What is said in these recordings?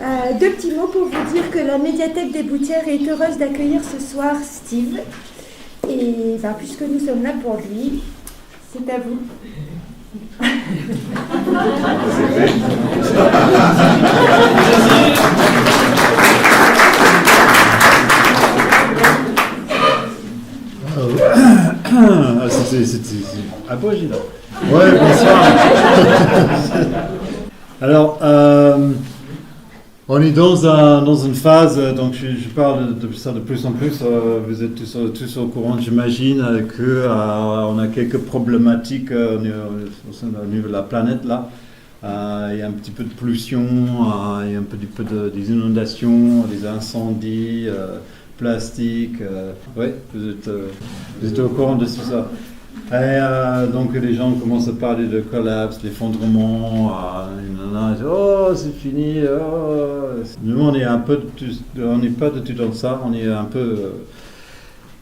Deux petits mots pour vous dire que la médiathèque des Boutières est heureuse d'accueillir ce soir Steve. Et puisque nous sommes là pour lui, c'est à vous. C'était apogée là. Ouais, bonsoir. Alors, on est dans une phase, donc je parle de ça de plus en plus. Vous êtes tous au courant, j'imagine, qu'on a quelques problématiques au niveau de la planète là. Il y a un petit peu de pollution, il y a un petit peu des inondations, des incendies, plastique. Oui, vous êtes au courant de tout ça. Et donc les gens commencent à parler de collapse, d'effondrement, oh c'est fini, oh. Nous on est on n'est pas du tout dans ça, on est un peu,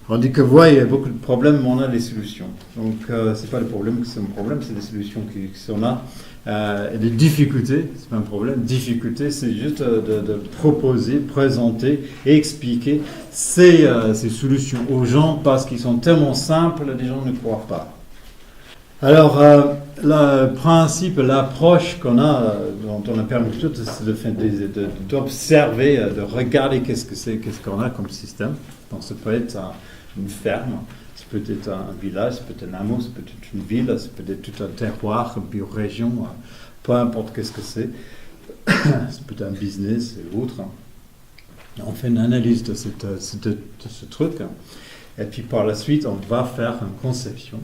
on dit que il y a beaucoup de problèmes, mais on a des solutions. Donc c'est pas le problème qui sont un problème, c'est des solutions qui sont là. Et des difficultés, c'est pas un problème. Difficulté, c'est juste de proposer, présenter et expliquer ces solutions aux gens parce qu'ils sont tellement simples, les gens ne croient pas. Alors, le principe, l'approche qu'on a, dont on a permis tout, c'est d'observer, de regarder qu'est-ce qu'on a comme système. Donc, ça peut être une ferme. Ça peut être un village, ça peut être un hameau, ça peut être une ville, ça peut être tout un terroir, une biorégion, peu importe qu'est-ce que c'est. Ça peut être un business et autre. On fait une analyse de ce truc. Et puis par la suite, on va faire une conception.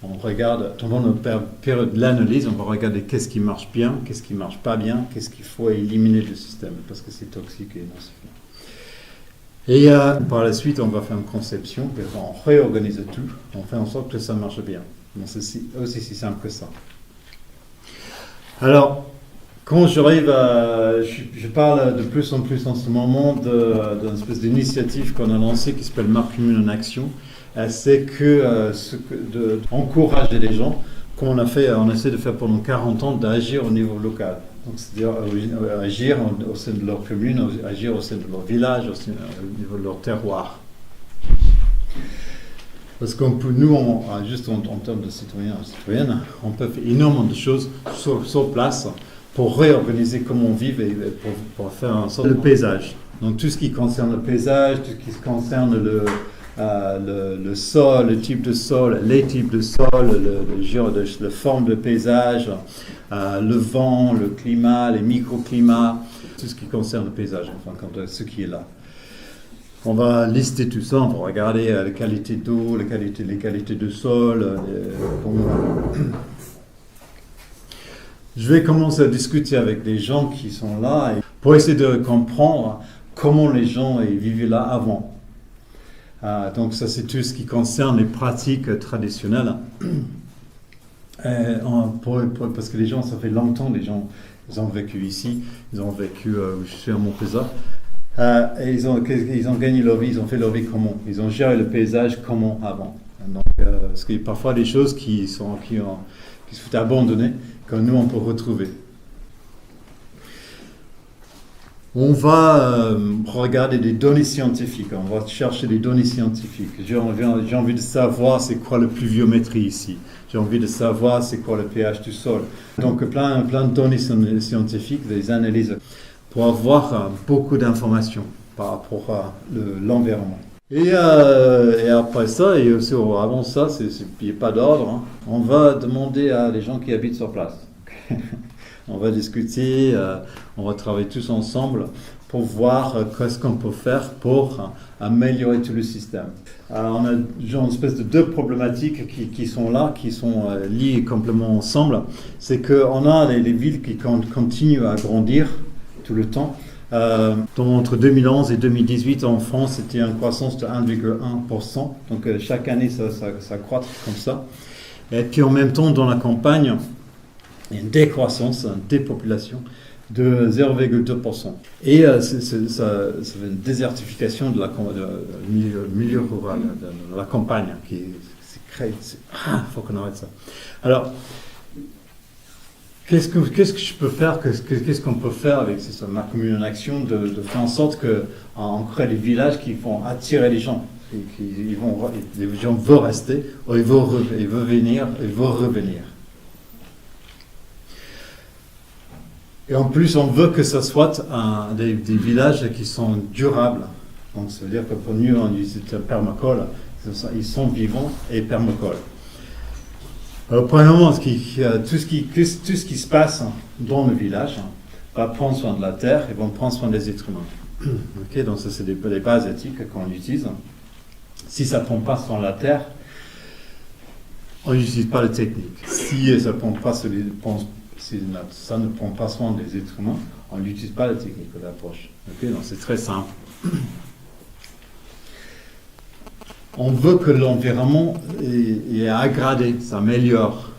On regarde, pendant notre période de l'analyse, on va regarder qu'est-ce qui marche bien, qu'est-ce qui ne marche pas bien, qu'est-ce qu'il faut éliminer du système, parce que c'est toxique et nocif. Et par la suite, on va faire une conception, puis on réorganise tout, on fait en sorte que ça marche bien. Donc c'est aussi si simple que ça. Alors, quand j'arrive je parle de plus en plus en ce moment d'une espèce d'initiative qu'on a lancée qui s'appelle Marque Commune en Action. C'est d'encourager les gens, comme on essaie de faire pendant 40 ans, d'agir au niveau local. Donc, c'est-à-dire agir au sein de leur commune, agir au sein de leur village, au niveau de leur terroir. Parce que nous, juste en termes de citoyens et citoyennes, on peut faire énormément de choses sur place pour réorganiser comment on vit et pour faire en sorte le paysage. Donc tout ce qui concerne le paysage, tout ce qui concerne le sol, le type de sol, les types de sol, la forme de paysage, le vent, le climat, les microclimats, tout ce qui concerne le paysage, enfin, ce qui est là. On va lister tout ça, on va regarder la qualité d'eau, les qualités de sol. Je vais commencer à discuter avec des gens qui sont là pour essayer de comprendre comment les gens vivaient là avant. Donc ça, c'est tout ce qui concerne les pratiques traditionnelles. Parce que les gens, ça fait longtemps, les gens ils ont vécu ici, ils ont vécu, je suis à Montpellier. Et ils ont gagné leur vie, ils ont fait leur vie comment? Ils ont géré le paysage comment avant? Donc, parce qu'il y a parfois des choses qui se font abandonner, que nous on peut retrouver. On va regarder des données scientifiques, on va chercher des données scientifiques. J'ai envie de savoir c'est quoi la pluviométrie ici. J'ai envie de savoir c'est quoi le pH du sol. Donc plein de données scientifiques, des analyses, pour avoir beaucoup d'informations par rapport à l'environnement. Et après ça, et aussi avant ça, il n'y a pas d'ordre, hein. On va demander à les gens qui habitent sur place. On va discuter, on va travailler tous ensemble pour voir qu'est-ce qu'on peut faire pour améliorer tout le système. On a genre une espèce de deux problématiques qui sont là, qui sont liées complètement ensemble. C'est qu'on a les villes qui continuent à grandir tout le temps. Entre 2011 et 2018 en France, c'était une croissance de 1,1%. Donc chaque année, ça croît comme ça. Et puis en même temps, dans la campagne, il y a une décroissance, une dépopulation de 0,2%. Et ça fait une désertification de milieu rural, de la campagne, qui se crée. Il faut qu'on arrête ça. Alors, qu'est-ce que je peux faire, qu'est-ce qu'on peut faire avec ma commune en action, de faire en sorte qu'on crée des villages qui vont attirer les gens. Et les gens veulent rester, ou ils veulent venir, ils veulent revenir. Et en plus, on veut que ce soit des villages qui sont durables. Donc, ça veut dire que pour nous, on utilise le permacole. Ils sont vivants et permacole. Alors, premièrement, tout ce qui se passe dans le village va prendre soin de la terre et va prendre soin des êtres humains. Okay, donc, ça, c'est des bases éthiques qu'on utilise. Si ça ne prend pas soin de la terre, on n'utilise pas les techniques. Si ça ne prend pas soin des êtres humains, on n'utilise pas la technique d'approche. Okay, donc, c'est très simple. On veut que l'environnement est agradé, s'améliore.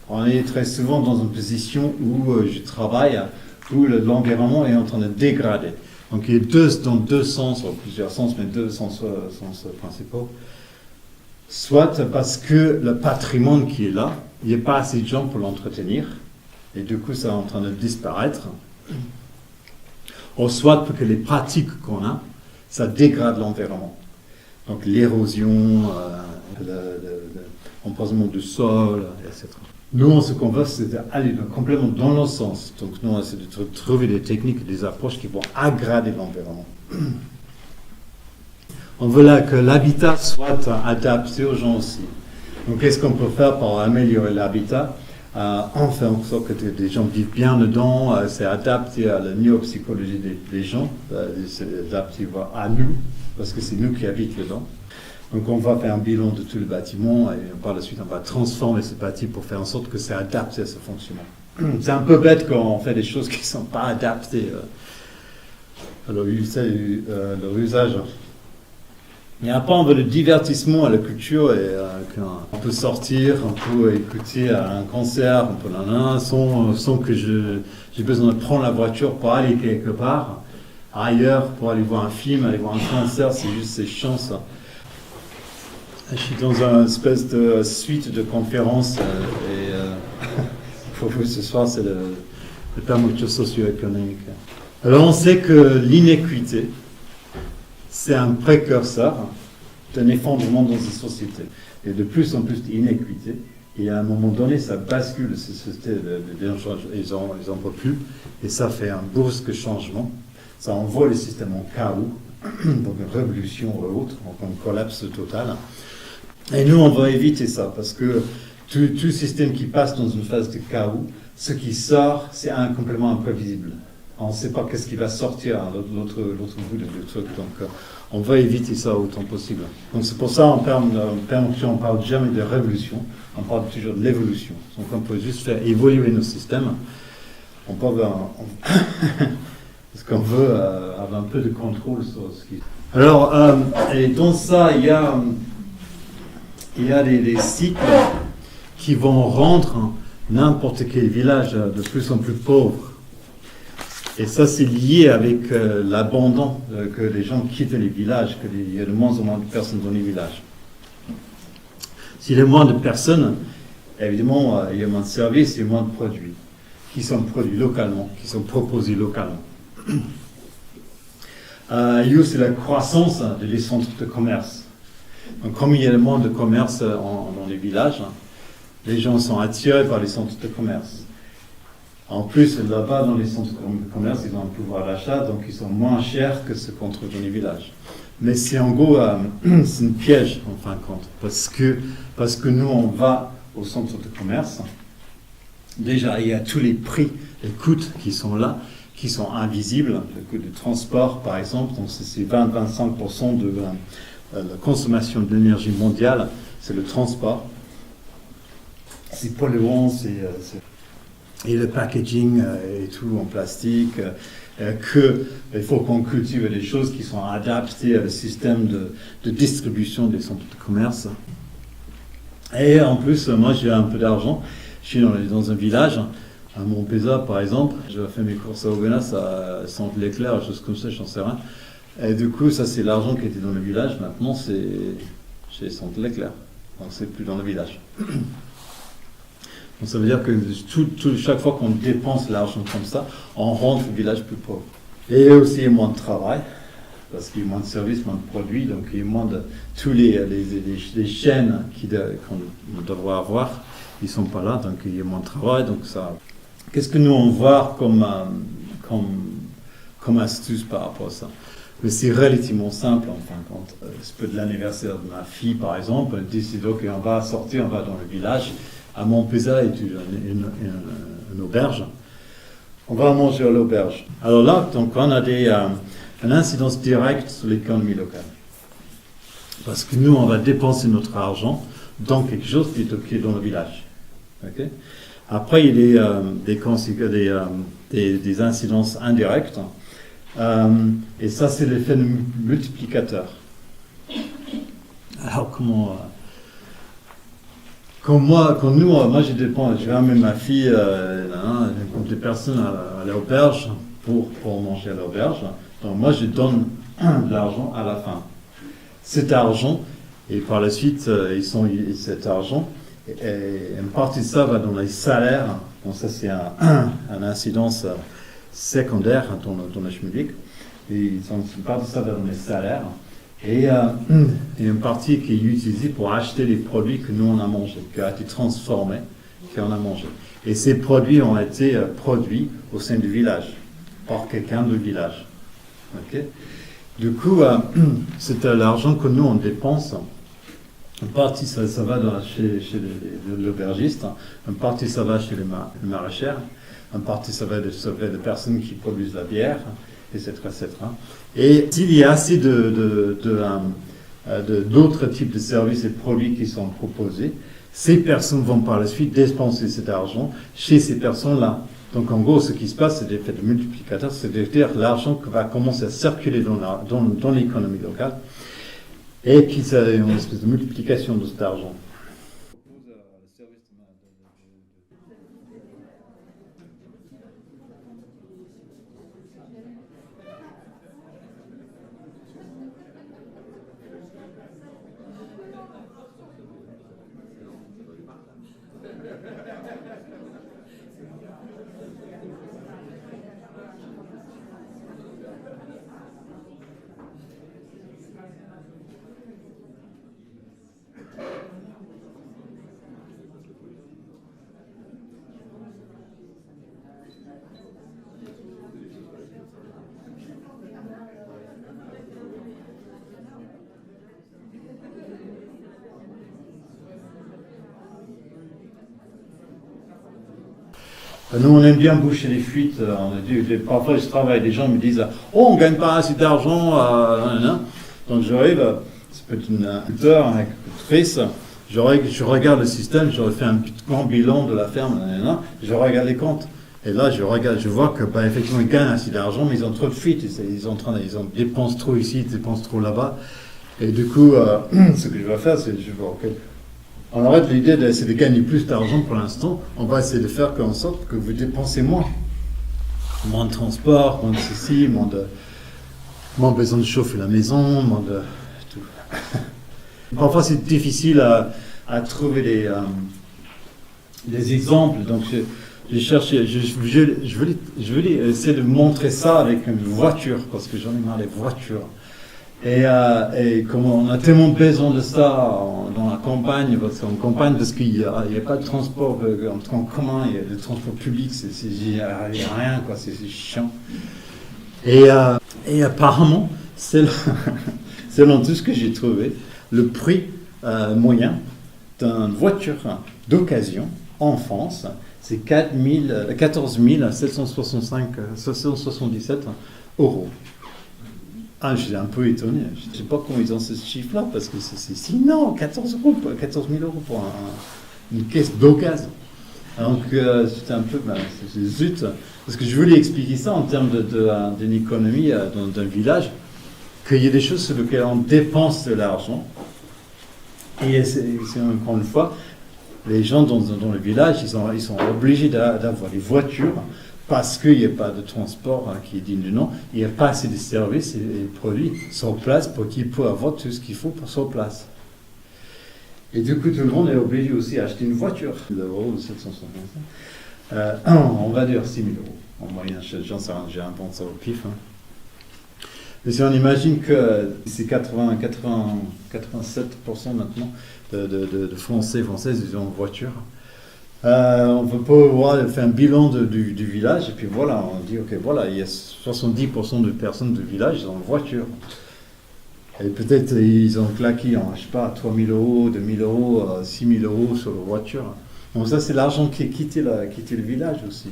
On est très souvent dans une position où je travaille, où l'environnement est en train de dégrader. Donc il y a dans deux sens, ou plusieurs sens, mais deux sens principaux. Soit parce que le patrimoine qui est là, il n'y a pas assez de gens pour l'entretenir, et du coup ça est en train de disparaître. Ou soit parce que les pratiques qu'on a, ça dégrade l'environnement. Donc l'érosion, l'embrasement du sol, etc. Nous, ce qu'on veut, c'est aller complètement dans l'autre sens. Donc nous, on essaie de trouver des techniques, des approches qui vont aggraver l'environnement. On veut là que l'habitat soit adapté aux gens aussi. Donc qu'est-ce qu'on peut faire pour améliorer l'habitat? On fait en sorte que les gens vivent bien dedans, c'est adapté à la neuropsychologie des gens, c'est adapté à nous, parce que c'est nous qui habitons dedans. Donc on va faire un bilan de tout le bâtiment et par la suite on va transformer ce bâtiment pour faire en sorte que c'est adapté à ce fonctionnement. C'est un peu bête quand on fait des choses qui ne sont pas adaptées à leur usage. Et après on veut le divertissement à la culture et on peut sortir, on peut écouter un concert, on peut sans que j'ai besoin de prendre la voiture pour aller quelque part ailleurs, pour aller voir un film, aller voir un concert, c'est chiant ça. Je suis dans une espèce de suite de conférences et pour vous ce soir c'est le permaculture socio-économique. Alors on sait que l'inéquité c'est un précurseur d'un effondrement dans une société. Et de plus en plus d'inéquité, et à un moment donné ça bascule, ils en peuvent plus, et ça fait un brusque changement, ça envoie les systèmes en chaos, donc une révolution ou autre, donc un collapse total. Et nous, on va éviter ça, parce que tout système qui passe dans une phase de chaos, ce qui sort, c'est complètement imprévisible. On ne sait pas qu'est-ce qui va sortir à l'autre bout du truc, donc on va éviter ça autant possible. Donc c'est pour ça, en permaculture, on ne parle jamais de révolution, on parle toujours de l'évolution. Donc on peut juste faire évoluer nos systèmes. Parce qu'on veut avoir un peu de contrôle sur ce qui... Alors, et dans ça, il y a des cycles qui vont rendre n'importe quel village de plus en plus pauvre. Et ça, c'est lié avec l'abandon, que les gens quittent les villages, qu'il y a de moins en moins de personnes dans les villages. S'il y a moins de personnes, évidemment, il y a moins de services, il y a moins de produits qui sont produits localement, qui sont proposés localement. Il y a aussi la croissance des centres de commerce. Donc, comme il y a moins de commerce dans les villages, les gens sont attirés par les centres de commerce. En plus, là-bas, dans les centres de commerce, ils ont un pouvoir d'achat, donc ils sont moins chers que ce qu'on trouve dans les villages. Mais c'est en gros, c'est un piège, en fin de compte, parce que nous, on va au centre de commerce. Déjà, il y a tous les prix, les coûts qui sont là, qui sont invisibles. Le coût de transport, par exemple, donc c'est 20-25% de la consommation de l'énergie mondiale, c'est le transport. C'est polluant, et le packaging et tout en plastique, il faut qu'on cultive des choses qui sont adaptées au système de distribution des centres de commerce. Et en plus, moi j'ai un peu d'argent, je suis dans un village, à Montpésa par exemple, j'ai fait mes courses à Aubenas, à Centre Leclerc, des choses comme ça, j'en sais rien. Et du coup, ça c'est l'argent qui était dans le village, maintenant c'est chez Centre Leclerc, donc c'est plus dans le village. Donc ça veut dire que chaque fois qu'on dépense l'argent comme ça, on rend le village plus pauvre. Et aussi, il y a moins de travail, parce qu'il y a moins de services, moins de produits, donc il y a moins de... Tous les chaînes qu'on devrait avoir, ils ne sont pas là, donc il y a moins de travail. Donc ça... Qu'est-ce que nous on voit comme astuce par rapport à ça? Mais c'est relativement simple en fin de compte. C'est peu de l'anniversaire de ma fille, par exemple, elle décide qu'on va sortir, on va dans le village. À Montpezat, il y a une auberge. On va manger à l'auberge. Alors là, donc, on a une incidence directe sur l'économie locale. Parce que nous, on va dépenser notre argent dans quelque chose qui est dans le village. Okay? Après, il y a des incidences indirectes. Et ça, c'est l'effet multiplicateur. Alors, moi je dépends, je vais amener ma fille, des personnes à l'auberge pour manger à l'auberge. Donc moi je donne de l'argent à la fin. Cet argent, et par la suite, cet argent, une partie de ça va dans les salaires. Donc ça c'est une incidence secondaire dans la Schmulik. Et une partie de ça va dans les salaires. Et une partie qui est utilisée pour acheter les produits que nous on a mangés, qui a été transformé, qu'on a mangé. Et ces produits ont été produits au sein du village, par quelqu'un du village. Okay? Du coup, c'est l'argent que nous on dépense. Une partie ça va chez l'aubergiste, une partie ça va chez les maraîchères, une partie ça va des personnes qui produisent la bière, etc. Et s'il y a assez d'autres types de services et de produits qui sont proposés, ces personnes vont par la suite dépenser cet argent chez ces personnes-là. Donc en gros, ce qui se passe, c'est l'effet de multiplicateur, c'est-à-dire l'argent qui va commencer à circuler dans l'économie locale, et puis ça a une espèce de multiplication de cet argent. Nous, on aime bien boucher les fuites. Parfois, je travaille avec des gens qui me disent « Oh, on ne gagne pas assez d'argent. » Donc, j'arrive, c'est peut-être un tuteur avec triste. Je regarde le système, j'aurais fait un petit grand bilan de la ferme. Je regarde les comptes. Et là, je vois que, effectivement, ils gagnent assez d'argent, mais ils ont trop de fuites. Ils dépensent trop ici, ils dépensent trop là-bas. Et du coup, ce que je vais faire, c'est on arrête l'idée d'essayer de gagner plus d'argent pour l'instant. On va essayer de faire en sorte que vous dépensez moins. Moins de transport, moins de ceci, moins besoin de chauffer la maison, moins de tout. Parfois, c'est difficile à trouver des exemples. Donc, j'ai cherché, je voulais essayer de montrer ça avec une voiture, parce que j'en ai marre des voitures. Et comme on a tellement besoin de ça dans la campagne, parce qu'il n'y a pas de transport en commun, il y a des transports publics, il n'y a rien, quoi, c'est chiant. Et apparemment, selon tout ce que j'ai trouvé, le prix moyen d'une voiture d'occasion en France, c'est 14 777 euros. Ah, je suis un peu étonné. Je ne sais pas comment ils ont ce chiffre-là, parce que c'est sinon 14 000 euros pour une caisse d'occasion. Donc, c'était un peu, c'est zut. Parce que je voulais expliquer ça en termes d'une économie d'un village, qu'il y a des choses sur lesquelles on dépense de l'argent. Et c'est encore une fois, les gens dans le village, ils sont obligés d'avoir des voitures, parce qu'il n'y a pas de transport qui est digne du nom, il n'y a pas assez de services et de produits sur place pour qu'ils puissent avoir tout ce qu'il faut sur place. Et du coup, tout le monde est obligé aussi d'acheter une voiture. 1 000 euros ou 765. On va dire 6 000 euros. En moyenne, j'en sais rien, j'ai inventé ça au pif. Hein. Mais si on imagine que c'est 87% maintenant de Français et Françaises, ils ont une voiture. On peut pas faire un bilan du village et puis voilà, on dit ok, voilà, il y a 70% de personnes du village, ils ont une voiture. Et peut-être ils ont claqué, je sais pas, 3 000 euros, 2 000 euros, 6 000 euros sur leur voiture. Donc ça, c'est l'argent qui a quitté le village aussi.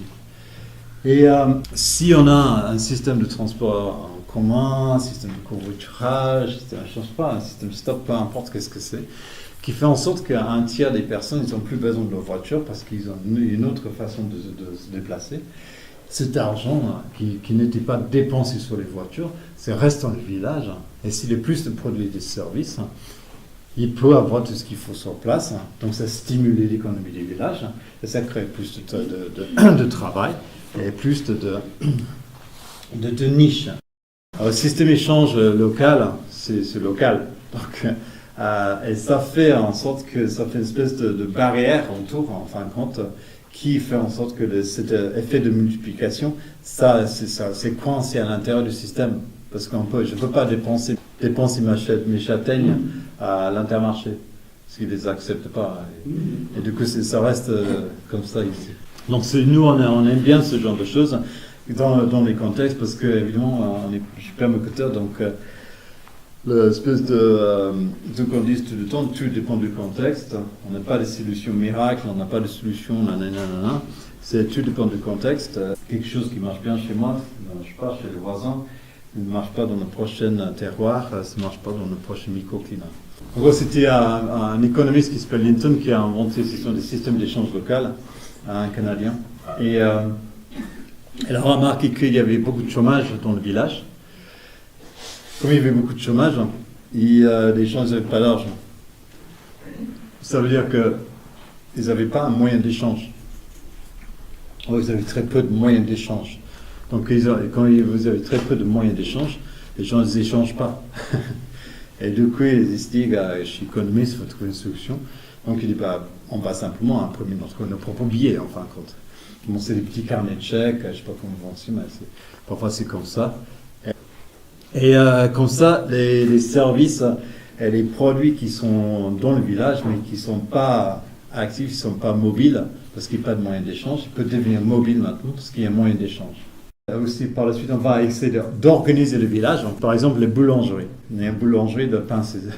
Et si on a un système de transport en commun, un système de covoiturage, je ne sais pas, un système stop, peu importe qu'est-ce que c'est, qui fait en sorte qu'un tiers des personnes, ils n'ont plus besoin de leur voiture parce qu'ils ont une autre façon de se déplacer. Cet argent qui n'était pas dépensé sur les voitures, c'est reste dans le village. Et s'il y a plus de produits et de services, il peut avoir tout ce qu'il faut sur place. Donc ça stimule l'économie du village et ça crée plus de travail et plus de niches. Alors, le système échange local, c'est local. Donc, et ça fait en sorte que ça fait une espèce de barrière autour, en fin de compte, qui fait en sorte que cet effet de multiplication, c'est coincé à l'intérieur du système. Parce je ne peux pas dépenser mes châtaignes à l'Intermarché, parce qu'ils ne les acceptent pas. Et du coup, ça reste comme ça ici. Donc nous, on aime bien ce genre de choses dans les contextes, parce qu'évidemment, je suis permaculteur, donc l'espèce de qu'on dit tout le temps, tout dépend du contexte. On n'a pas de solution miracle, on n'a pas de solution nanana. Tout dépend du contexte. Quelque chose qui marche bien chez moi, je sais pas, chez les voisins, ne marche pas dans le prochain terroir, ça ne marche pas dans le prochain microclimat. En gros, c'était un économiste qui s'appelle Linton qui a inventé des systèmes d'échange local, un Canadien. Et il a remarqué qu'il y avait beaucoup de chômage dans le village. Comme il y avait beaucoup de chômage, les gens n'avaient pas d'argent. Ça veut dire qu'ils n'avaient pas un moyen d'échange. Ils avaient très peu de moyens d'échange. Donc quand vous avez très peu de moyens d'échange, les gens ne échangent pas. Et du coup, ils disent, je suis économiste, il faut trouver une solution. Donc il dit, on va simplement imprimer nos propres billets, en fin de compte. Bon, c'est des petits carnets de chèques, je ne sais pas comment on dit, mais parfois c'est comme ça. Et comme ça, les services et les produits qui sont dans le village, mais qui ne sont pas actifs, qui ne sont pas mobiles, parce qu'il n'y a pas de moyen d'échange, ils peuvent devenir mobiles maintenant, parce qu'il y a moyen d'échange. Aussi, par la suite, on va essayer d'organiser le village. Donc, par exemple, les boulangeries. Il y a une boulangerie de pain. Il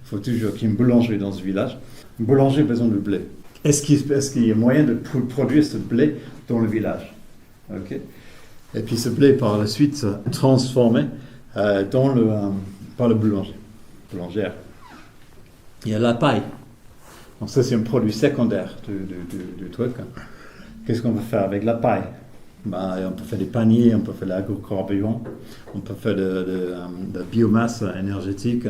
faut toujours qu'il y ait une boulangerie dans ce village. Une boulangerie a besoin de blé. Est-ce qu'il y a moyen de produire ce blé dans le village? Okay. Et puis ce blé, par la suite, transformé par le boulangère. Il y a la paille. Donc ça, c'est un produit secondaire du truc. Qu'est-ce qu'on peut faire avec la paille? On peut faire des paniers, on peut faire de l'agrocarburant, on peut faire de biomasse énergétique,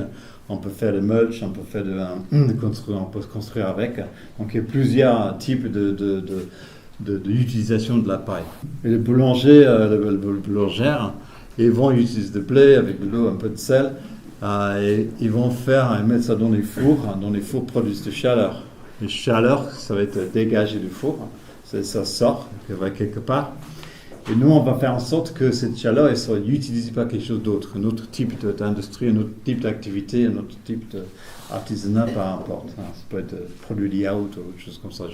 on peut faire de mulch, on peut faire on peut construire avec. Donc il y a plusieurs types d'utilisation de la paille. Et les boulangers, les boulangères, ils vont utiliser du blé avec de l'eau, un peu de sel, et ils vont mettre ça dans les fours. Dans les fours produisent de chaleur. La chaleur, ça va être dégagé du four, ça sort, ça va quelque part. Et nous, on va faire en sorte que cette chaleur elle soit utilisée par quelque chose d'autre, un autre type d'industrie, un autre type d'activité, un autre type d'artisanat, peu importe. Ça peut être produit de yaourt ou autre chose comme ça,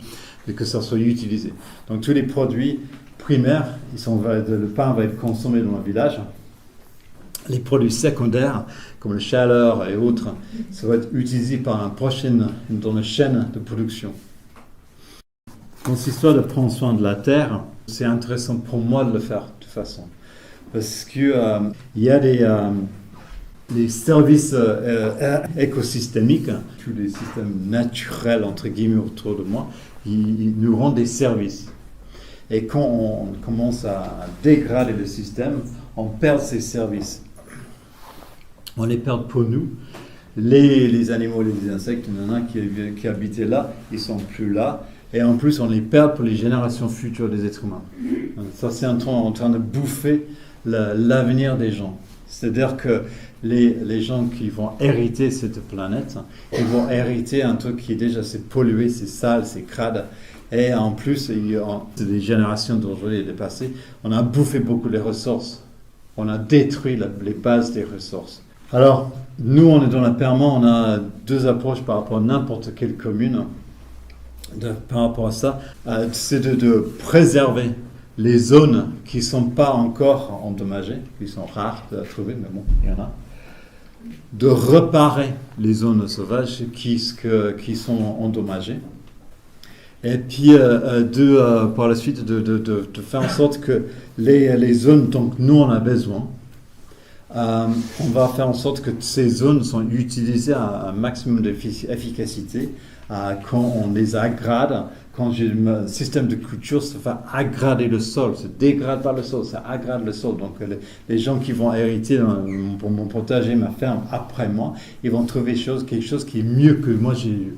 et que ça soit utilisé. Donc tous les produits primaires, le pain va être consommé dans le village. Les produits secondaires, comme la chaleur et autres, ça va être utilisé dans la chaîne de production. Dans cette histoire de prendre soin de la terre, c'est intéressant pour moi de le faire de toute façon. Parce qu'il y a des services écosystémiques, tous les systèmes naturels, entre guillemets, autour de moi, ils nous rendent des services. Et quand on commence à dégrader le système, on perd ces services. On les perd pour nous. Les animaux, les insectes, qui habitaient là, ils ne sont plus là. Et en plus, on les perd pour les générations futures des êtres humains. Donc, ça, c'est en train de bouffer l'avenir des gens. C'est-à-dire que les gens qui vont hériter cette planète, ils vont hériter un truc qui déjà c'est pollué, c'est sale, c'est crade. Et en plus, c'est des générations d'aujourd'hui et des passés, on a bouffé beaucoup les ressources. On a détruit les bases des ressources. Alors, nous, on est dans la Perman, on a deux approches par rapport à n'importe quelle commune par rapport à ça. C'est de préserver les zones qui ne sont pas encore endommagées, qui sont rares à trouver, mais bon, il y en a. De réparer les zones sauvages qui sont endommagées. Et puis, par la suite, de faire en sorte que les zones dont nous, on a besoin, on va faire en sorte que ces zones sont utilisées à un maximum d'efficacité quand on les agrade, quand j'ai un système de culture, ça va aggrader le sol, ça ne dégrade pas le sol, ça agrade le sol. Donc les gens qui vont hériter pour mon potager, ma ferme après moi, ils vont trouver quelque chose qui est mieux que moi j'ai eu.